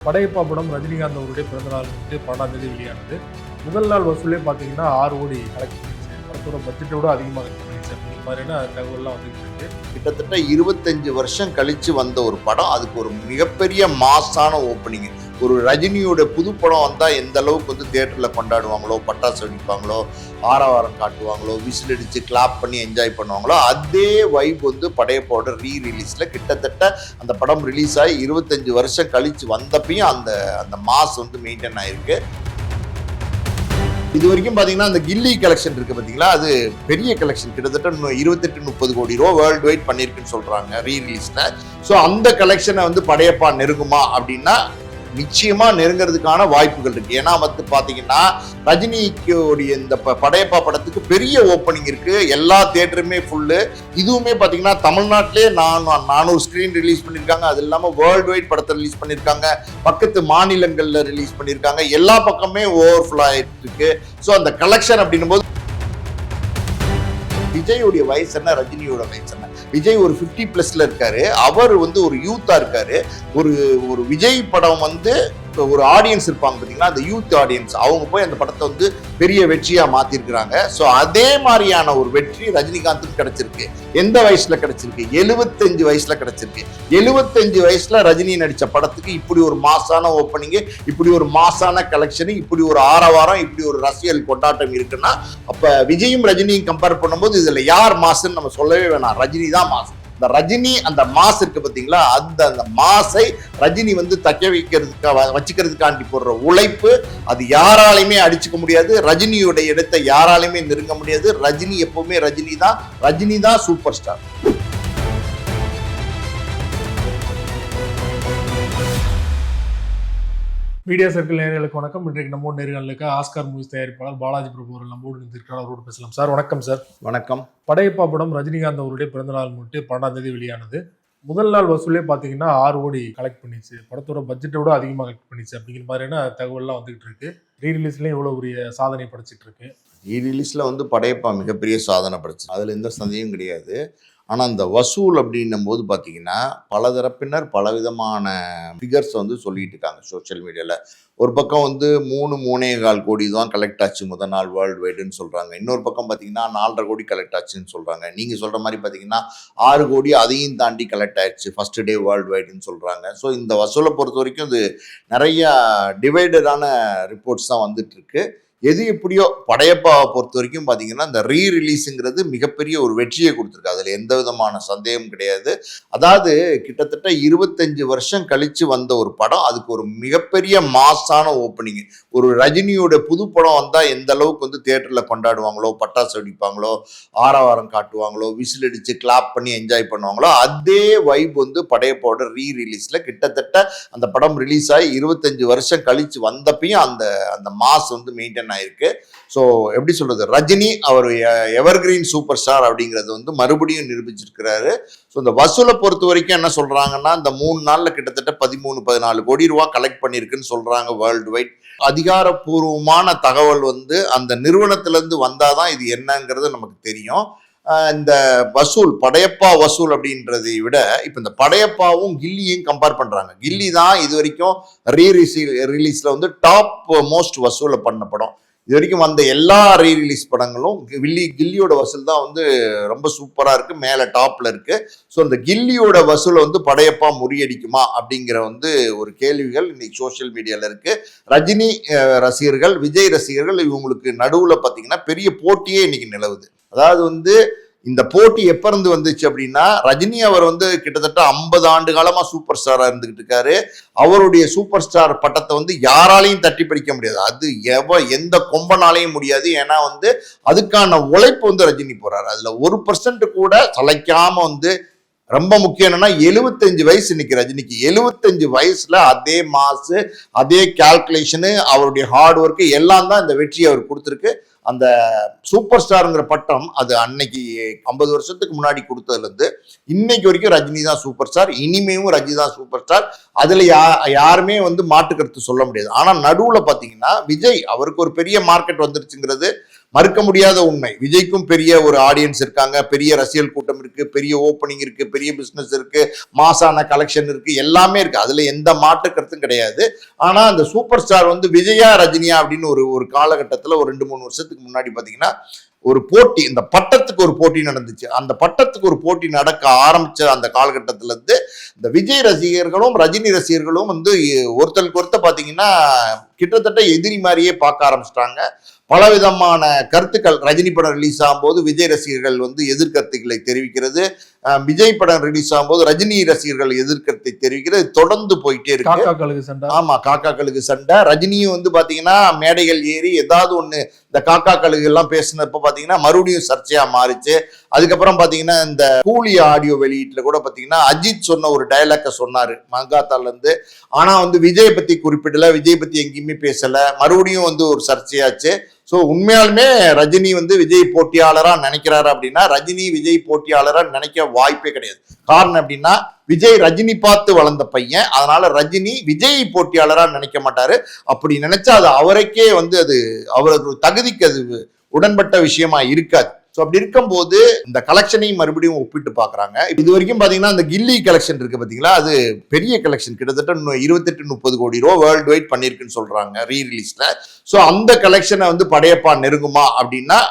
படையப்பா படம் ரஜினிகாந்த் அவருடைய பிறந்தநாள் 12ஆம் தேதி வெளியானது. முதல் நாள் வசூலே பார்த்தீங்கன்னா 6 கோடி கலெக்ட் பண்ணிச்சு. படத்தோட பட்ஜெட்டை விட அதிகமாக கலெக்ட் பண்ணிச்சு அப்படிங்கிற மாதிரியான தகவல்லாம் வந்துட்டு இருக்கு. கிட்டத்தட்ட 25 வருஷம் கழிச்சு வந்த ஒரு படம், அதுக்கு ஒரு மிகப்பெரிய மாஸான ஓப்பனிங். ஒரு ரஜினியோட புது படம் வந்தா எந்த அளவுக்கு வந்து தியேட்டர்ல கொண்டாடுவாங்களோ, பட்டாசு வெடிப்பாங்களோ, ஆரவாரம் காட்டுவாங்களோ, விசில் அடிச்சு கிளாப் பண்ணி என்ஜாய் பண்ணுவாங்களோ, அதே வைப் வந்து படையப்பாவோட ரீரிலீஸ்ல கிட்டத்தட்ட அந்த படம் ரிலீஸ் ஆகி 25 வருஷம் கழிச்சு வந்தப்பையும் அந்த மாஸ் வந்து மெயின்டைன் ஆயிருக்கு. இது வரைக்கும் பாத்தீங்கன்னா அந்த கில்லி கலெக்ஷன் இருக்கு பாத்தீங்களா, அது பெரிய கலெக்ஷன். கிட்டத்தட்ட 28-30 கோடி ரூபா வேர்ல்டு வைட் பண்ணிருக்குன்னு சொல்றாங்க ரீரிலீஸ்ல. ஸோ அந்த கலெக்ஷனை வந்து படையப்பா நெருங்குமா அப்படின்னா நிச்சயமா நெருங்கிறதுக்கான வாய்ப்புகள் இருக்கு. ஏன்னா வந்து பாத்தீங்கன்னா ரஜினிக்கு இந்த படையப்பா படத்துக்கு பெரிய ஓப்பனிங் இருக்கு, எல்லா தியேட்டருமே ஃபுல்லு. இதுவுமே பாத்தீங்கன்னா தமிழ்நாட்டிலே 400 ஸ்கிரீன் ரிலீஸ் பண்ணிருக்காங்க. அது இல்லாம வேர்ல்டு வைட் படத்தை ரிலீஸ் பண்ணிருக்காங்க, பக்கத்து மாநிலங்கள்ல ரிலீஸ் பண்ணிருக்காங்க, எல்லா பக்கமே ஓவர்ஃபுல் ஆயிட்டு இருக்கு. ஸோ அந்த கலெக்ஷன் அப்படின்னும் போது விஜயோடைய வயசு என்ன, ரஜினியோட வயசு என்ன? விஜய் ஒரு 50+ இருக்காரு, அவர் வந்து ஒரு யூத்தா இருக்காரு. ஒரு விஜய் படம் வந்து ஒரு ஆடியன்ஸ் இருப்பாங்க பார்த்தீங்களா, அந்த யூத் ஆடியன்ஸ், அவங்க போய் அந்த படத்தை வந்து பெரிய வெற்றியா மாத்திருக்கிறாங்க. ஸோ அதே மாதிரியான ஒரு வெற்றி ரஜினிகாந்துக்கு கிடைச்சிருக்கு. எந்த வயசுல கிடைச்சிருக்கு? 75 வயசுல கிடைச்சிருக்கு. 75 வயசுல ரஜினி நடிச்ச படத்துக்கு இப்படி ஒரு மாசான ஓப்பனிங், இப்படி ஒரு மாசான கலெக்ஷன், இப்படி ஒரு ஆரவாரம், இப்படி ஒரு ரசிகல் கொண்டாட்டம் இருக்குன்னா, அப்ப விஜயும் ரஜினியும் கம்பேர் பண்ணும்போது இதுல யார் மாசுன்னு நம்ம சொல்லவே வேணாம், ரஜினி தான் மாசு. இந்த ரஜினி அந்த மாஸ் இருக்கு பாத்தீங்களா, அந்த மாசை ரஜினி வந்து தக்க வச்சுக்கிறதுக்காண்டி போடுற உழைப்பு, அது யாராலையுமே அடிச்சுக்க முடியாது. ரஜினியோட இடத்தை யாராலையுமே நெருங்க முடியாது. ரஜினி எப்பவுமே ரஜினி தான் சூப்பர் ஸ்டார். மீடியா சர்க்கிள் நேயர்களுக்கு வணக்கம். இன்றைக்கு நம்மோடு நேர்காணலுக்கு ஆஸ்கார் மூவிஸ் தயாரிப்பாளர் பாலாஜி பிரபு அவர்கள் நம்மோடு இருந்திருக்கிறார். அவரோடு பேசலாம். சார் வணக்கம். சார் வணக்கம். படையப்பா படம் ரஜினிகாந்த் அவருடைய பிறந்தநாள் 12ஆம் தேதி வெளியானது. முதல் நாள் வசூலே பார்த்தீங்கன்னா 6 கோடி கலெக்ட் பண்ணிச்சு. படத்தோட பட்ஜெட்டை விட அதிகமாக கலெக்ட் பண்ணிச்சு அப்படிங்கிற மாதிரியான தகவல்லாம் வந்துகிட்டு இருக்கு. ரீரிலீஸ்லயும் இவ்வளவு பெரிய சாதனை படைச்சிட்டு இருக்கு. ரீரிலீஸ்ல வந்து படையப்பா மிகப்பெரிய சாதனை படைச்சு, அதுல எந்த சந்தேகம் கிடையாது. ஆனால் அந்த வசூல் அப்படின்னும் போது பார்த்தீங்கன்னா பல தரப்பினர் பலவிதமான ஃபிகர்ஸ் வந்து சொல்லிட்டு இருக்காங்க சோஷியல் மீடியாவில். ஒரு பக்கம் வந்து 3-3.25 கோடி தான் கலெக்ட் ஆச்சு முதல் நாள் வேர்ல்டு வைடுன்னு சொல்கிறாங்க. இன்னொரு பக்கம் பார்த்தீங்கன்னா 4.5 கோடி கலெக்ட் ஆச்சுன்னு சொல்கிறாங்க. நீங்கள் சொல்கிற மாதிரி பார்த்தீங்கன்னா 6 கோடி அதையும் தாண்டி கலெக்ட் ஆயிடுச்சு ஃபர்ஸ்ட் டே வேர்ல்டு வைடுன்னு சொல்கிறாங்க. ஸோ இந்த வசூலை பொறுத்த வரைக்கும் இது நிறைய டிவைடடான ரிப்போர்ட்ஸ் தான் வந்துட்டு இருக்கு. எது எப்படியோ படையப்பாவை பொறுத்த வரைக்கும் பார்த்தீங்கன்னா இந்த ரீரிலீஸுங்கிறது மிகப்பெரிய ஒரு வெற்றியை கொடுத்துருக்கு, அதில் எந்த விதமான சந்தேகம் கிடையாது. அதாவது கிட்டத்தட்ட 25 வருஷம் கழிச்சு வந்த ஒரு படம், அதுக்கு ஒரு மிகப்பெரிய மாஸான ஓப்பனிங். ஒரு ரஜினியோட புது படம் வந்தால் எந்த அளவுக்கு வந்து தியேட்டரில் கொண்டாடுவாங்களோ, பட்டாசு வெடிப்பாங்களோ, ஆரவாரம் காட்டுவாங்களோ, விசில் அடிச்சு கிளாப் பண்ணி என்ஜாய் பண்ணுவாங்களோ, அதே வைப் வந்து படையப்பாவோட ரீரிலீஸில் கிட்டத்தட்ட அந்த படம் ரிலீஸ் ஆகி 25 வருஷம் கழிச்சு வந்தப்பையும் அந்த மாஸ் வந்து மெயின்டைன் ஆயிருக்கு. ஸோ எப்படி சொல்றது, ரஜினி அவர் எவர்கிரீன் சூப்பர் ஸ்டார் அப்படிங்கிறது வந்து மறுபடியும் நிரூபிச்சிருக்கிறாரு. ஸோ இந்த வசூலை பொறுத்த வரைக்கும் என்ன சொல்றாங்கன்னா, இந்த 3 நாள்ல கிட்டத்தட்ட 13-14 கோடி ரூபா கலெக்ட் பண்ணியிருக்குன்னு சொல்றாங்க வேர்ல்டு வைட். அதிகாரப்பூர்வமான தகவல் வந்து அந்த நிறுவனத்திலிருந்து வந்தாதான் இது என்னங்கிறது நமக்கு தெரியும். இந்த வசூல் படையப்பா வசூல் அப்படின்றதை விட இப்ப இந்த படையப்பாவும் கில்லியும் கம்பேர் பண்றாங்க. கில்லி தான் இது வரைக்கும் ரீரிலீஸ்ல வந்து டாப் மோஸ்ட் வசூலை பண்ண படம். இது வரைக்கும் வந்த எல்லா ரீரிலீஸ் படங்களும் கில்லியோட வசூல் தான் வந்து ரொம்ப சூப்பரா இருக்கு, மேல டாப்ல இருக்கு. ஸோ இந்த கில்லியோட வசூலை வந்து படையப்பா முறியடிக்குமா அப்படிங்கிற வந்து ஒரு கேள்விகள் இன்னைக்கு சோசியல் மீடியால இருக்கு. ரஜினி ரசிகர்கள், விஜய் ரசிகர்கள், இவங்களுக்கு நடுவுல பாத்தீங்கன்னா பெரிய போட்டியே இன்னைக்கு நிலவுது. அதாவது வந்து இந்த போட்டி எப்ப இருந்து வந்துச்சு அப்படின்னா, ரஜினி அவர் வந்து கிட்டத்தட்ட 50 ஆண்டு காலமா சூப்பர் ஸ்டாரா இருந்துகிட்டு இருக்காரு. அவருடைய சூப்பர் ஸ்டார் பட்டத்தை வந்து யாராலையும் தட்டி பறிக்க முடியாது, அது எந்த கொம்பனாலையும் முடியாது. ஏன்னா வந்து அதுக்கான உழைப்பு வந்து ரஜினி போறாரு. அதுல 1% கூட சளைக்காம வந்து ரொம்ப முக்கியம் என்னன்னா 75 வயசு இன்னைக்கு ரஜினிக்கு. 75 வயசுல அதே மாசு, அதே கால்குலேஷனு, அவருடைய ஹார்ட் ஒர்க் எல்லாம் தான் இந்த வெற்றியை அவர் கொடுத்துருக்கு. அந்த சூப்பர் ஸ்டாருங்கிற பட்டம் அது அன்னைக்கு 50 வருஷத்துக்கு முன்னாடி கொடுத்ததுல இருந்து இன்னைக்கு வரைக்கும் ரஜினி தான் சூப்பர் ஸ்டார். இனிமேவும் ரஜினி தான் சூப்பர் ஸ்டார். அதுல யாருமே வந்து மாற்று கருத்து சொல்ல முடியாது. ஆனா நடுவுல பாத்தீங்கன்னா விஜய் அவருக்கு ஒரு பெரிய மார்க்கெட் வந்துருச்சுங்கிறது மறுக்க முடியாத உண்மை. விஜய்க்கும் பெரிய ஒரு ஆடியன்ஸ் இருக்காங்க, பெரிய ரசிகர் கூட்டம் இருக்கு, பெரிய ஓப்பனிங் இருக்கு, பெரிய பிசினஸ் இருக்கு, மாசான கலெக்ஷன் இருக்கு, எல்லாமே இருக்கு. அதுல எந்த மாற்று கருத்தும் கிடையாது. ஆனா அந்த சூப்பர் ஸ்டார் வந்து விஜயா ரஜினியா அப்படின்னு ஒரு காலகட்டத்துல ஒரு 2-3 வருஷத்துக்கு முன்னாடி பாத்தீங்கன்னா ஒரு போட்டி, இந்த பட்டத்துக்கு ஒரு போட்டி நடந்துச்சு. அந்த பட்டத்துக்கு ஒரு போட்டி நடக்க ஆரம்பிச்ச அந்த காலகட்டத்தில இருந்து இந்த விஜய் ரசிகர்களும் ரஜினி ரசிகர்களும் வந்து ஒருத்தருக்கு ஒருத்தர் பாத்தீங்கன்னா கிட்டத்தட்ட எதிரி மாதிரியே பார்க்க ஆரம்பிச்சிட்டாங்க. பலவிதமான கருத்துக்கள். ரஜினி படம் ரிலீஸ் ஆகும்போது விஜய் ரசிகர்கள் வந்து எதிர்கருத்துக்களை தெரிவிக்கிறது, விஜய் படம் ரிலீஸ் ஆகும்போது ரஜினி ரசிகர்கள் எதிர்கருத்தை தெரிவிக்கிறது, தொடர்ந்து போயிட்டே இருக்கு. ஆமா, காக்கா கழுகு சண்டை. ரஜினியும் வந்து பாத்தீங்கன்னா மேடைகள் ஏறி ஏதாவது ஒண்ணு இந்த காக்கா கழுகு எல்லாம் பேசினப்ப பாத்தீங்கன்னா மறுபடியும் சர்ச்சையா மாறிச்சு. அதுக்கப்புறம் பாத்தீங்கன்னா இந்த கூலி ஆடியோ வெளியீட்டுல கூட பாத்தீங்கன்னா அஜித் சொன்ன ஒரு டயலாக்க சொன்னாரு மங்காத்தால இருந்து. ஆனா வந்து விஜய் பத்தி குறிப்பிடல, விஜய் பத்தி எங்கேயுமே பேசல. மறுபடியும் வந்து ஒரு சர்ச்சையாச்சு. ஸோ உண்மையாலுமே ரஜினி வந்து விஜய் போட்டியாளரா நினைக்கிறாரு அப்படின்னா ரஜினி விஜய் போட்டியாளரா நினைக்க வாய்ப்பே கிடையாது. காரணம் அப்படின்னா விஜய் ரஜினி பார்த்து வளர்ந்த பையன், அதனால ரஜினி விஜய் போட்டியாளரா நினைக்க மாட்டாரு. அப்படி நினைச்சா அது அவருக்கே வந்து அது அவருக்கு தகுதிக்கு அது உடன்பட்ட விஷயமா இருக்காது. ஸோ அப்படி இருக்கும்போது இந்த கலெக்ஷனையும் மறுபடியும் ஒப்பிட்டு பார்க்குறாங்க. இது வரைக்கும் பார்த்தீங்கன்னா இந்த கில்லி கலெக்ஷன் இருக்கு பார்த்தீங்களா, அது பெரிய கலெக்ஷன், கிட்டத்தட்ட 28-30 கோடி ரூபா வேர்ல்டு வைட் பண்ணியிருக்குன்னு சொல்றாங்க ரீ ரிலீஸ்ல. ஸோ அந்த கலெக்ஷனை வந்து படையப்பா நெருங்குமா அப்படின்னா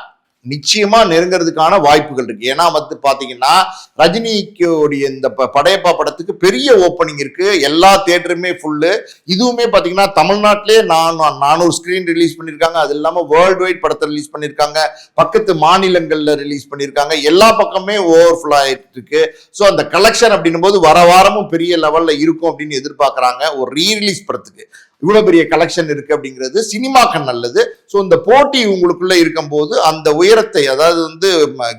நிச்சயமா நெருங்கிறதுக்கான வாய்ப்புகள் இருக்கு. ஏன்னா வந்து பாத்தீங்கன்னா ரஜினிக்கு இந்த படையப்பா படத்துக்கு பெரிய ஓப்பனிங் இருக்கு, எல்லா தியேட்டருமே ஃபுல்லு. இதுவுமே பாத்தீங்கன்னா தமிழ்நாட்டிலே 400 ஸ்கிரீன் ரிலீஸ் பண்ணிருக்காங்க. அது இல்லாம வேர்ல்டு வைட் படத்தை ரிலீஸ் பண்ணிருக்காங்க, பக்கத்து மாநிலங்கள்ல ரிலீஸ் பண்ணிருக்காங்க, எல்லா பக்கமே ஓவர்ஃபுல் ஆயிட்டு இருக்கு. ஸோ அந்த கலெக்ஷன் அப்படின்னும் போது வர வாரமும் பெரிய லெவல்ல இருக்கும் அப்படின்னு எதிர்பார்க்கறாங்க. ஒரு ரீ ரிலீஸ் படத்துக்கு இவ்வளவு பெரிய கலெக்ஷன் இருக்கு அப்படிங்கிறது சினிமாக்கு நல்லது. ஸோ இந்த போட்டி உங்களுக்குள்ள இருக்கும் போது அந்த உயரத்தை, அதாவது வந்து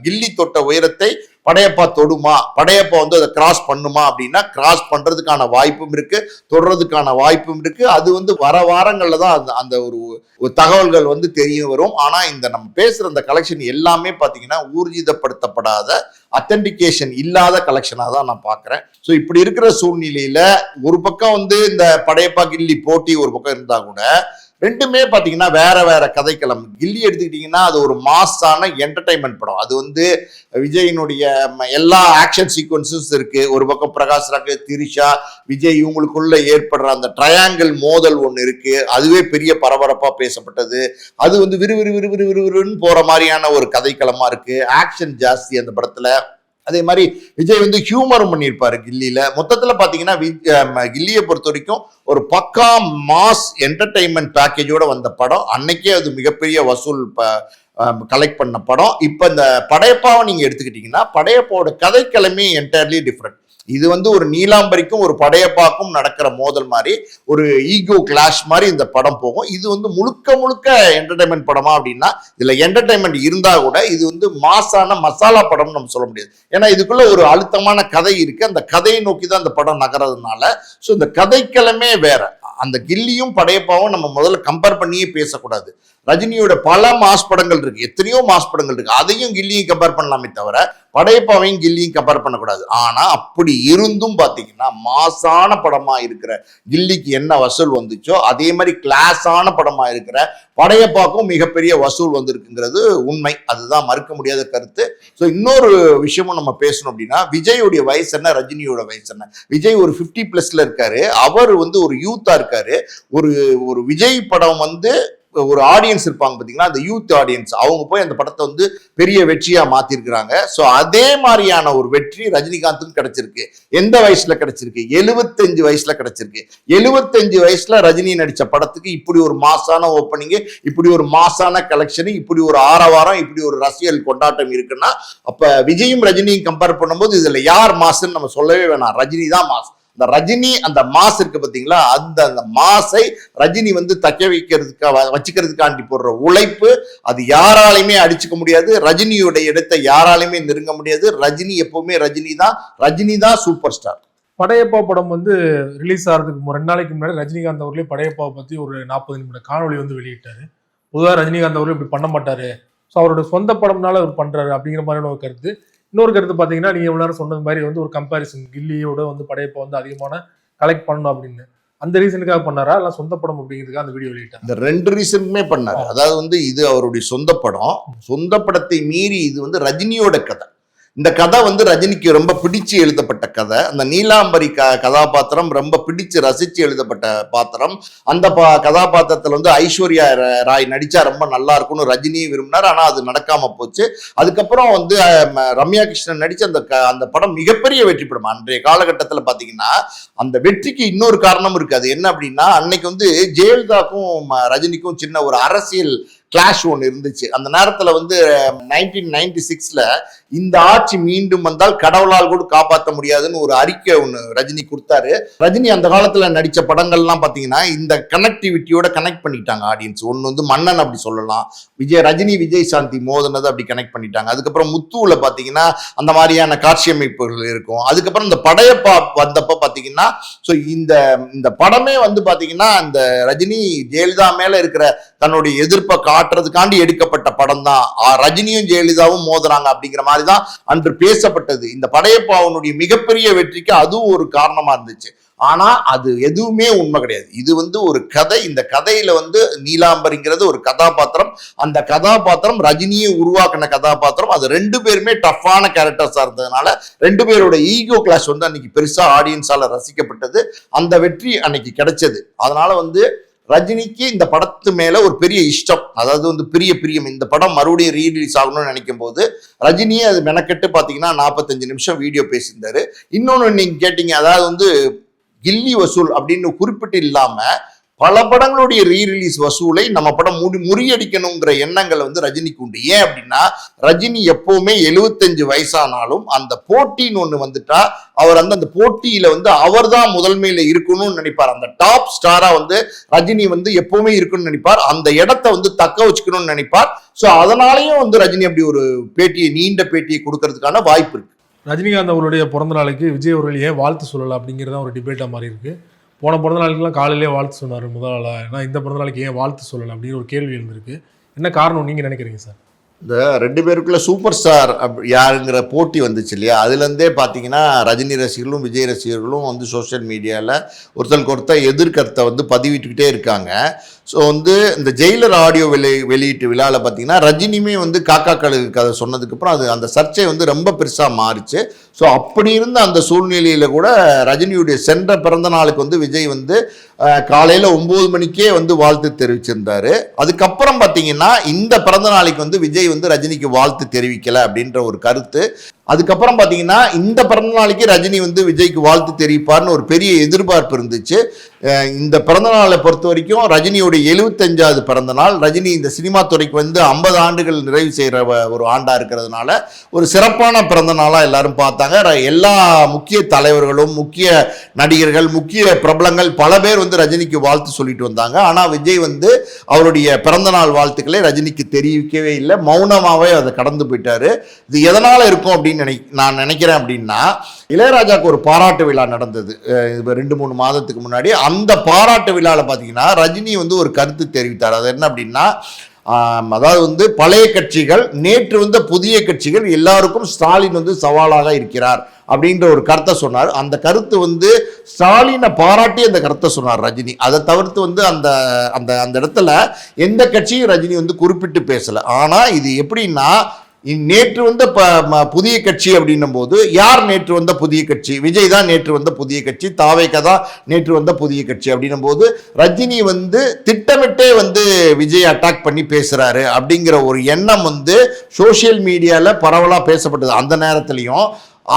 கில்லி தொட்ட உயரத்தை படையப்பா தொடுமா, படையப்பா வந்து அதை கிராஸ் பண்ணுமா அப்படின்னா கிராஸ் பண்றதுக்கான வாய்ப்பும் இருக்கு, தொடர்றதுக்கான வாய்ப்பும் இருக்கு. அது வந்து வர வாரங்கள்ல தான் அந்த ஒரு தகவல்கள் வந்து தெரிய வரும். ஆனா இந்த நம்ம பேசுற அந்த கலெக்ஷன் எல்லாமே பாத்தீங்கன்னா ஊர்ஜிதப்படுத்தப்படாத, அத்தன்டிகேஷன் இல்லாத கலெக்ஷனா தான் நான் பாக்குறேன். ஸோ இப்படி இருக்கிற சூழ்நிலையில ஒரு பக்கம் வந்து இந்த படையப்பா கில்லி போட்டி ஒரு பக்கம் இருந்தா கூட ரெண்டுமே பாத்தீங்கன்னா வேற வேற கதைக்களம். கில்லி எடுத்துக்கிட்டீங்கன்னா அது ஒரு மாஸான என்டர்டைன்மெண்ட் படம். அது வந்து விஜயினுடைய எல்லா ஆக்ஷன் சீக்வன்சஸ் இருக்கு. ஒரு பக்கம் பிரகாஷ் ராஜ், திரிஷா, விஜய் இவங்களுக்குள்ள ஏற்படுற அந்த ட்ரையாங்கிள் மோதல் ஒன்று இருக்கு. அதுவே பெரிய பரபரப்பா பேசப்பட்டது. அது வந்து விறுவிறுன்னு போற மாதிரியான ஒரு கதைக்களமா இருக்கு. ஆக்ஷன் ஜாஸ்தி அந்த படத்துல. அதே மாதிரி விஜய் வந்து ஹியூமரும் பண்ணியிருப்பாரு கில்லியில. மொத்தத்துல பாத்தீங்கன்னா கில்லியை பொறுத்த வரைக்கும் ஒரு பக்கா மாஸ் என்டர்டைன்மெண்ட் பேக்கேஜோட வந்த படம். அன்னைக்கே அது மிகப்பெரிய வசூல் கலெக்ட் பண்ண படம். இப்ப இந்த படையப்பாவை நீங்க எடுத்துக்கிட்டீங்கன்னா படையப்பாவோட கதைக்கிழமை என்டையர்லி டிஃப்ரெண்ட். இது வந்து ஒரு நீலாம்பரிக்கும் ஒரு படையப்பாக்கும் நடக்கிற மோதல் மாதிரி, ஒரு ஈகோ கிளாஷ் மாதிரி இந்த படம் போகும். இது வந்து முழுக்க முழுக்க என்டர்டைன்மெண்ட் படமா அப்படின்னா இதுல என்டர்டைன்மெண்ட் இருந்தா கூட இது வந்து மாசான மசாலா படம் நம்ம சொல்ல முடியாது. ஏன்னா இதுக்குள்ள ஒரு அழுத்தமான கதை இருக்கு. அந்த கதையை நோக்கி தான் இந்த படம் நகர்றதுனால ஸோ இந்த கதைக்கிழமே வேற. அந்த கில்லியும் படையப்பாவும் நம்ம முதல்ல கம்பேர் பண்ணியே பேசக்கூடாது. ரஜினியோட பல மாஸ் படங்கள் இருக்கு, எத்தனையோ மாஸ் படங்கள் இருக்கு. அதையும் கில்லியும் கம்பேர் பண்ணலாமே தவிர படையப்பாவையும் கில்லியும் கம்பேர் பண்ணக்கூடாது. ஆனா அப்படி இருந்தும் பாத்தீங்கன்னா மாசான படமா இருக்கிற கில்லிக்கு என்ன வசூல் வந்துச்சோ அதே மாதிரி கிளாஸான படமா இருக்கிற படையப்பாக்கும் மிகப்பெரிய வசூல் வந்திருக்குங்கிறது உண்மை. அதுதான் மறுக்க முடியாத கருத்து. ஸோ இன்னொரு விஷயமும் நம்ம பேசணும் அப்படின்னா விஜயோடைய வயசு என்ன, ரஜினியோட வயசு என்ன. விஜய் ஒரு 50+ இருக்காரு, அவர் வந்து ஒரு யூத்தா இருக்காரு. ஒரு விஜய் படம் வந்து ஒரு ஆடியன்ஸ் இருப்பாங்க பாத்தீங்களா, அந்த யூத் ஆடியன்ஸ், அவங்க போய் அந்த படத்தை வந்து பெரிய வெற்றியா மாத்திருக்கிறாங்க. சோ அதே மாதிரியான ஒரு வெற்றி ரஜினிகாந்துக்கு கிடைச்சிருக்கு. எந்த வயசுல கிடைச்சிருக்கு? 75 வயசுல கிடைச்சிருக்கு. 75 வயசுல ரஜினி நடிச்ச படத்துக்கு இப்படி ஒரு மாசான ஓப்பனிங், இப்படி ஒரு மாசான கலெக்ஷன், இப்படி ஒரு ஆரவாரம், இப்படி ஒரு ரசிகல் கொண்டாட்டம் இருக்குன்னா அப்ப விஜயும் ரஜினியும் கம்பேர் பண்ணும்போது இதுல யார் மாசுன்னு நம்ம சொல்லவே வேணாம், ரஜினி தான் மாசு. இந்த ரஜினி அந்த மாஸ் இருக்கு பாத்தீங்களா, அந்த மாசை ரஜினி வந்து தக்க வச்சுக்கிறதுக்காண்டி போடுற உழைப்பு அது யாராலையுமே அடிச்சுக்க முடியாது. ரஜினியோட இடத்தை யாராலையுமே நெருங்க முடியாது. ரஜினி எப்பவுமே ரஜினி தான் சூப்பர் ஸ்டார். படையப்பா படம் வந்து ரிலீஸ் ஆகிறதுக்கு 2 நாளைக்கு முன்னாடி ரஜினிகாந்த் அவர்களே படையப்பாவை பத்தி ஒரு 40 நிமிட காணொலி வந்து வெளியிட்டாரு. பொதுவாக ரஜினிகாந்த் அவர்கள் இப்படி பண்ண மாட்டாரு, ஸோ அவரோட சொந்த படம்னால அவர் பண்றாரு அப்படிங்கிற மாதிரியான ஒரு கருத்து. இன்னொரு கருத்து பார்த்தீங்கன்னா நீங்க எவ்வளவு நேரம் சொன்னது மாதிரி வந்து ஒரு கம்பாரிசன், கில்லியோட வந்து படையப்பா வந்து அதிகமான கலெக்ட் பண்ணணும் அப்படின்னு. அந்த ரீசனுக்காக பண்ணாரா இல்ல சொந்த படம் அப்படிங்கிறதுக்காக அந்த வீடியோ வெளியிட்டாங்க? இந்த 2 ரீசனுக்குமே பண்ணாரு. அதாவது வந்து இது அவருடைய சொந்த படம். சொந்த படத்தை மீறி இது வந்து ரஜினியோட கதை. இந்த கதை வந்து ரஜினிக்கு ரொம்ப பிடிச்சு எழுதப்பட்ட கதை. அந்த நீலாம்பரி கதாபாத்திரம் ரொம்ப பிடிச்சு ரசிச்சு எழுதப்பட்ட பாத்திரம். அந்த கதாபாத்திரத்துல வந்து ஐஸ்வர்யா ராய் நடிச்சா ரொம்ப நல்லா இருக்கும்னு ரஜினியும் விரும்பினார். ஆனா அது நடக்காம போச்சு. அதுக்கப்புறம் வந்து ரம்யா கிருஷ்ணன் நடிச்ச அந்த படம் மிகப்பெரிய வெற்றி படம். அன்றைய காலகட்டத்தில் பாத்தீங்கன்னா அந்த வெற்றிக்கு இன்னொரு காரணம் இருக்கு. அது என்ன அப்படின்னா, அன்னைக்கு வந்து ஜெயலலிதாக்கும் ரஜினிக்கும் சின்ன ஒரு அரசியல் கிளாஷ் ஒன்று இருந்துச்சு. அந்த நேரத்துல வந்து 1996ல இந்த ஆட்சி மீண்டும் வந்தால் கடவுளால் கூட காப்பாற்ற முடியாதுன்னு ஒரு அறிக்கை ஒன்று ரஜினி கொடுத்தாரு. ரஜினி அந்த காலத்துல நடிச்ச படங்கள்லாம் பாத்தீங்கன்னா இந்த கனெக்டிவிட்டியோட கனெக்ட் பண்ணிட்டாங்க ஆடியன்ஸ். ஒன்று வந்து மன்னன் அப்படி சொல்லலாம், ரஜினி விஜய் சாந்தி மோதனதை அப்படி கனெக்ட் பண்ணிட்டாங்க. அதுக்கப்புறம் முத்துவுல பாத்தீங்கன்னா அந்த மாதிரியான காட்சி அமைப்புகள் இருக்கும். அதுக்கப்புறம் இந்த படையப்பா வந்தப்ப பாத்தீங்கன்னா இந்த படமே வந்து பாத்தீங்கன்னா இந்த ரஜினி ஜெயலலிதா மேல இருக்கிற தன்னுடைய எதிர்ப்பை காட்டுறதுக்காண்டி எடுக்கப்பட்ட படம் தான். ரஜினியும் ஜெயலலிதாவும் மோதுறாங்க அப்படிங்கிற மாதிரி தான் அன்று பேசப்பட்டது. இந்த படையப்பாவனுடைய மிகப்பெரிய வெற்றிக்கு அதுவும் ஒரு காரணமா இருந்துச்சு. ஆனா அது எதுவுமே உண்மை கிடையாது. இது வந்து ஒரு கதை. இந்த கதையில வந்து நீலாம்பரிங்கிறது ஒரு கதாபாத்திரம். அந்த கதாபாத்திரம் ரஜினியை உருவாக்கின கதாபாத்திரம். அது 2 பேருமே டஃப்பான கேரக்டர்ஸா இருந்ததுனால 2 பேரோட ஈகோ கிளாஷ் வந்து அன்னைக்கு பெருசா ஆடியன்ஸால ரசிக்கப்பட்டது. அந்த வெற்றி அன்னைக்கு கிடைச்சது. அதனால வந்து ரஜினிக்கு இந்த படத்து மேல ஒரு பெரிய இஷ்டம், அதாவது வந்து பிரியம். இந்த படம் மறுபடியும் ரீரிலீஸ் ஆகணும்னு நினைக்கும் போது ரஜினியே அது மெனக்கெட்டு பாத்தீங்கன்னா 45 நிமிஷம் வீடியோ பேசியிருந்தாரு. இன்னொன்னு நீங்க கேட்டீங்க, அதாவது வந்து கில்லி வசூல் அப்படின்னு குறிப்பிட்டு இல்லாம பல படங்களுடைய ரீரிலீஸ் வசூலை நம்ம படம் முறியடிக்கணுங்கிற எண்ணங்கள் வந்து ரஜினிக்கு உண்டு. ஏன் அப்படின்னா, ரஜினி எப்பவுமே 75 வயசானாலும் அந்த போட்டின்னு ஒண்ணு வந்துட்டா அவர் அந்த போட்டியில வந்து அவர் தான் முதன்மையில இருக்கணும்னு நினைப்பார். அந்த டாப் ஸ்டாரா வந்து ரஜினி வந்து எப்பவுமே இருக்கணும்னு நினைப்பார். அந்த இடத்தை வந்து தக்க வச்சுக்கணும்னு நினைப்பார். சோ அதனாலயும் வந்து ரஜினி அப்படி ஒரு நீண்ட பேட்டியை கொடுக்கறதுக்கான வாய்ப்பு இருக்கு. ரஜினிகாந்த் அவருடைய பிறந்த நாளைக்கு விஜய் அவர்கள் ஏன் வாழ்த்து சொல்லலாம் அப்படிங்கிறத ஒரு டிபேட்டா மாதிரி இருக்கு. போன பிறந்த நாளைக்குலாம் காலையிலேயே வாழ்த்து சொன்னார் முதல் நாளா, ஏன்னா இந்த பிறந்த நாளைக்கு ஏன் வாழ்த்து சொல்லலை அப்படின்னு ஒரு கேள்வி எழுந்திருக்கு. என்ன காரணம் நீங்க நினைக்கிறீங்க சார்? இந்த 2 பேருக்குள்ள சூப்பர் ஸ்டார் யாருங்கிற போட்டி வந்துச்சு இல்லையா, அதுலேருந்தே பார்த்தீங்கன்னா ரஜினி ரசிகர்களும் விஜய் ரசிகர்களும் வந்து சோஷியல் மீடியாவில் ஒருத்தருக்கு எதிர்கருத்தை வந்து பதிவிட்டுக்கிட்டே இருக்காங்க. ஸோ வந்து இந்த ஜெயிலர் ஆடியோ வெளியீட்டு விழாவில் பார்த்தீங்கன்னா ரஜினியுமே வந்து காக்கா கழுகு கதை சொன்னதுக்கப்புறம் அந்த சர்ச்சை வந்து ரொம்ப பெருசாக மாறிச்சு. ஸோ அப்படி இருந்த அந்த சூழ்நிலையில் கூட ரஜினியுடைய சென்ற பிறந்த நாளுக்கு வந்து விஜய் வந்து காலையில் 9 மணிக்கே வந்து வாழ்த்து தெரிவிச்சிருந்தாரு. அதுக்கப்புறம் பார்த்தீங்கன்னா இந்த பிறந்த நாளைக்கு வந்து விஜய் வந்து ரஜினிக்கு வாழ்த்து தெரிவிக்கலை அப்படின்ற ஒரு கருத்து. அதுக்கப்புறம் பார்த்தீங்கன்னா இந்த பிறந்த நாளைக்கு ரஜினி வந்து விஜய்க்கு வாழ்த்து தெரிவிப்பார்னு ஒரு பெரிய எதிர்பார்ப்பு இருந்துச்சு. இந்த பிறந்த நாளை பொறுத்த வரைக்கும் ரஜினியோட 75வது பிறந்த நாள். ரஜினி இந்த சினிமா துறைக்கு வந்து 50 ஆண்டுகள் நிறைவு செய்கிற ஒரு ஆண்டா இருக்கிறதுனால ஒரு சிறப்பான பிறந்த நாளாக எல்லாரும் பார்த்தாங்க. எல்லா முக்கிய தலைவர்களும் முக்கிய நடிகர்கள் முக்கிய பிரபலங்கள் பல பேர் வந்து ரஜினிக்கு வாழ்த்து சொல்லிட்டு வந்தாங்க. ஆனால் விஜய் வந்து அவருடைய பிறந்த நாள் வாழ்த்துக்களை ரஜினிக்கு தெரிவிக்கவே இல்லை, மௌனமாகவே அதை கடந்து போயிட்டாரு. இது எதனால இருக்கும் அப்படின்னு நான் நினைக்கிறேன் அப்படின்னா, இளையராஜாவுக்கு ஒரு பாராட்டு விழா நடந்தது 2-3 மாதத்துக்கு முன்னாடி. அந்த பாராட்டு விழாவில் பார்த்தீங்கன்னா ரஜினி வந்து ஒரு கருத்து தெரிவித்தார். அது என்ன அப்படின்னா, அதாவது வந்து பழைய கட்சிகள் நேற்று வந்த புதிய கட்சிகள் எல்லாருக்கும் ஸ்டாலின் வந்து சவாலாக இருக்கிறார் அப்படின்ற ஒரு கருத்தை சொன்னார். அந்த கருத்து வந்து ஸ்டாலினை பாராட்டி அந்த கருத்தை சொன்னார் ரஜினி. அதை தவிர்த்து வந்து அந்த அந்த அந்த இடத்துல எந்த கட்சியும் ரஜினி வந்து குறிப்பிட்டு பேசலை. ஆனால் இது எப்படின்னா, நேற்று வந்த புதிய கட்சி அப்படின்னும் போது யார் நேற்று வந்த புதிய கட்சி? விஜய் தான் நேற்று வந்த புதிய கட்சி, தாவேகா தான் நேற்று வந்த புதிய கட்சி அப்படின்னும் போது ரஜினி வந்து திட்டமிட்டே வந்து விஜய் அட்டாக் பண்ணி பேசுறாரு அப்படிங்கிற ஒரு எண்ணம் வந்து சோசியல் மீடியால பரவலா பேசப்பட்டது அந்த நேரத்திலையும்.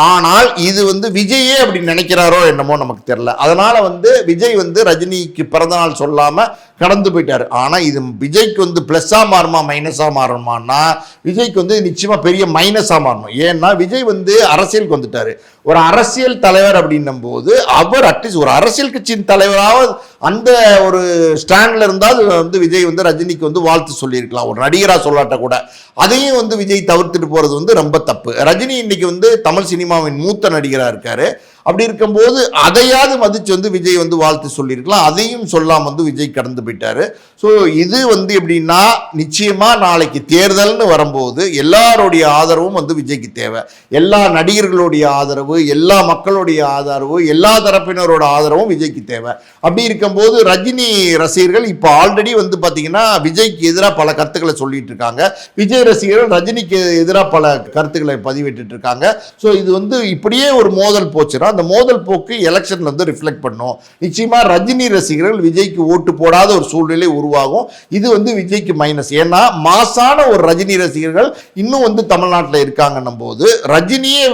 ஆனால் இது வந்து விஜயே அப்படி நினைக்கிறாரோ என்னமோ நமக்கு தெரியல. அதனால வந்து விஜய் வந்து ரஜினிக்கு பிறந்தநாள் சொல்லாம கடந்து போயிட்டாரு. ஆனா இது விஜய்க்கு வந்து பிளஸ்ஸா மாறுமா மைனஸா மாறுமான்னா, விஜய்க்கு வந்து நிச்சயமா பெரிய மைனஸா மாறணும். ஏன்னா விஜய் வந்து அரசியலுக்கு வந்துட்டாரு. ஒரு அரசியல் தலைவர் அப்படின்னும் போது அவர் அட்லீஸ்ட் ஒரு அரசியல் கட்சியின் தலைவராக அந்த ஒரு ஸ்டாண்ட்ல இருந்தால் வந்து விஜய் வந்து ரஜினிக்கு வந்து வாழ்த்து சொல்லியிருக்கலாம், ஒரு நடிகரா சொல்லாட்ட கூட. அதையும் வந்து விஜய் தவிர்த்துட்டு போறது வந்து ரொம்ப தப்பு. ரஜினி இன்னைக்கு வந்து தமிழ் சினிமாவின் மூத்த நடிகராக இருக்காரு. அப்படி இருக்கும்போது அதையாவது மதிச்சு வந்து விஜய் வந்து வாழ்த்து சொல்லியிருக்கலாம். அதையும் சொல்லாம வந்து விஜய் கடந்து போயிட்டாரு. ஸோ இது வந்து எப்படின்னா நிச்சயமா நாளைக்கு தேர்தல்னு வரும்போது எல்லாருடைய ஆதரவும் வந்து விஜய்க்கு தேவை. எல்லா நடிகர்களுடைய ஆதரவு, எல்லா மக்களுடைய ஆதரவு, எல்லா தரப்பினரோட ஆதரவும் விஜய்க்கு தேவை. அப்படி இருக்கும்போது ரஜினி ரசிகர்கள் இப்போ ஆல்ரெடி வந்து பார்த்தீங்கன்னா விஜய்க்கு எதிராக பல கருத்துக்களை சொல்லிட்டு இருக்காங்க. விஜய் ரசிகர்கள் ரஜினிக்கு எதிராக பல கருத்துக்களை பதிவிட்டு இருக்காங்க. ஸோ இது வந்து இப்படியே ஒரு மோதல் போச்சுன்னா அந்த மோதல் போக்கு எலெக்ஷன்ல வந்து ரிஃப்ளெக்ட் பண்ணும். நிச்சயமா ரஜினி ரசிகர்கள் விஜய்க்கு ஓட்டு போடாத ஒரு சூழ்நிலை உருவாகும். இது வந்து விஜய்க்கு மைனஸ். ஏன்னா மாசான ஒரு ரஜினி ரசிகர்கள் இன்னும் வந்து தமிழ்நாட்டில் இருக்காங்கன்னும் போது ரஜினியே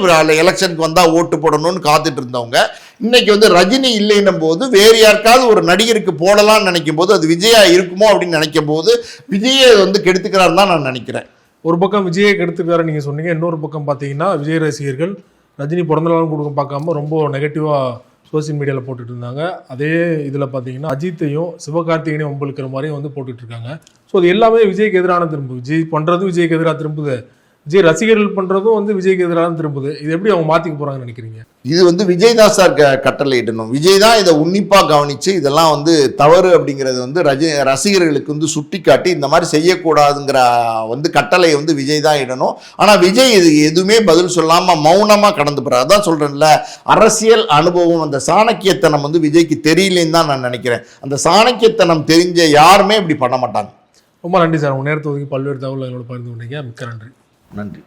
எலெக்ஷனுக்கு வந்தா ஓட்டு போடணும்னு காத்துட்டு இருந்தவங்க இன்னைக்கு வந்து ரஜினி இல்லைன்னும் போது வேறு யாருக்காவது ஒரு நடிகருக்கு போடலாம்னு நினைக்கும் போது அது விஜயா இருக்குமோ அப்படின்னு நினைக்கும் போது விஜயை வந்து கெடுத்துக்கிறான்னு தான் நான் நினைக்கிறேன். ஒரு பக்கம் விஜயை கெடுத்துக்கிறாரு நீங்க சொன்னீங்க, இன்னொரு பக்கம் பார்த்தீங்கன்னா விஜய் ரசிகர்கள் ரஜினி பிறந்தநாளும் கொடுக்க பார்க்காம ரொம்ப நெகட்டிவாக சோசியல் மீடியாவில் போட்டுட்டு இருந்தாங்க. அதே இதில் பார்த்தீங்கன்னா அஜித்தையும் சிவகார்த்திகனையும் வம்பிழுக்கிற மாதிரியும் வந்து போட்டுட்டு இருக்காங்க. ஸோ அது எல்லாமே விஜய்க்கு எதிரான திரும்புது. விஜய் பண்ணுறதும் விஜய்க்கு எதிராக திரும்புது, விஜய் ரசிகர்கள் பண்ணுறதும் வந்து விஜய்க்கு எதிராக திரும்புது. இது எப்படி அவங்க மாற்றிக்க போகிறாங்கன்னு நினைக்கிறீங்க? இது வந்து விஜய் தான் சார் கட்டளை இடணும். விஜய் தான் இதை உன்னிப்பாக கவனித்து இதெல்லாம் வந்து தவறு அப்படிங்கிறது வந்து ரசிகர்களுக்கு வந்து சுட்டி காட்டி இந்த மாதிரி செய்யக்கூடாதுங்கிற வந்து கட்டளையை வந்து விஜய் தான் இடணும். ஆனால் விஜய் இது எதுவுமே பதில் சொல்லாமல் மௌனமாக கடந்து போகிறார். அதான் சொல்கிறேன்ல, அரசியல் அனுபவம் அந்த சாணக்கியத்தனம் வந்து விஜய்க்கு தெரியலேன்னு தான் நான் நினைக்கிறேன். அந்த சாணக்கியத்தனம் தெரிஞ்ச யாருமே இப்படி பண்ண மாட்டாங்க. ரொம்ப நன்றி சார், உங்கள் நேரத்தை ஒதுக்கி பல்வேறு தகவல்களோட பகிர்ந்து கொண்டீங்க. மிக்க நன்றி. நன்றி.